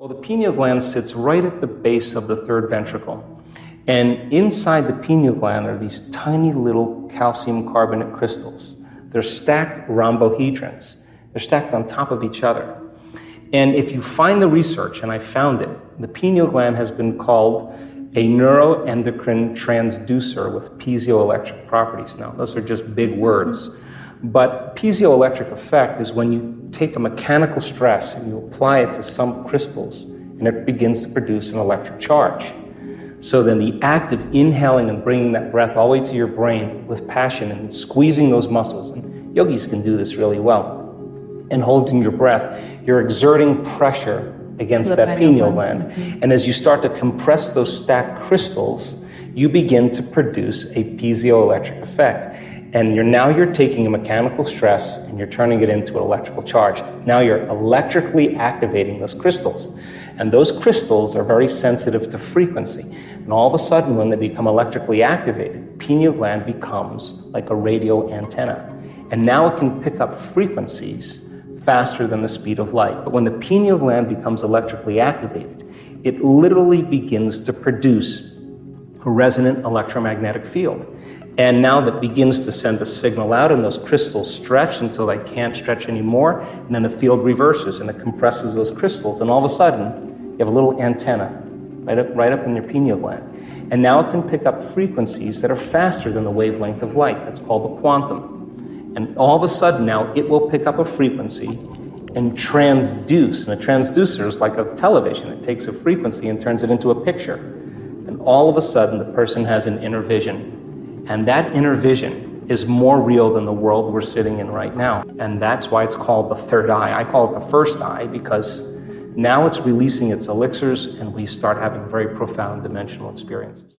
Well, the pineal gland sits right at the base of the third ventricle. And inside the pineal gland are these tiny little calcium carbonate crystals. They're stacked rhombohedrons. They're stacked on top of each other. And if you find the research, and I found it, the pineal gland has been called a neuroendocrine transducer with piezoelectric properties. Now, those are just big words. But piezoelectric effect is when you take a mechanical stress and you apply it to some crystals, and it begins to produce an electric charge. So then the act of inhaling and bringing that breath all the way to your brain with passion and squeezing those muscles, and yogis can do this really well, and holding your breath, you're exerting pressure against that pineal gland. Mm-hmm. And as you start to compress those stacked crystals, you begin to produce a piezoelectric effect. And now you're taking a mechanical stress and you're turning it into an electrical charge. Now you're electrically activating those crystals. And those crystals are very sensitive to frequency. And all of a sudden, when they become electrically activated, pineal gland becomes like a radio antenna. And now it can pick up frequencies faster than the speed of light. But when the pineal gland becomes electrically activated, it literally begins to produce a resonant electromagnetic field. And now that begins to send a signal out, and those crystals stretch until they can't stretch anymore, and then the field reverses and it compresses those crystals, and all of a sudden you have a little antenna right up in your pineal gland. And now it can pick up frequencies that are faster than the wavelength of light. That's called the quantum. And all of a sudden now it will pick up a frequency and transduce. And a transducer is like a television. It takes a frequency and turns it into a picture. And all of a sudden the person has an inner vision. And that inner vision is more real than the world we're sitting in right now. And that's why it's called the third eye. I call it the first eye because now it's releasing its elixirs and we start having very profound dimensional experiences.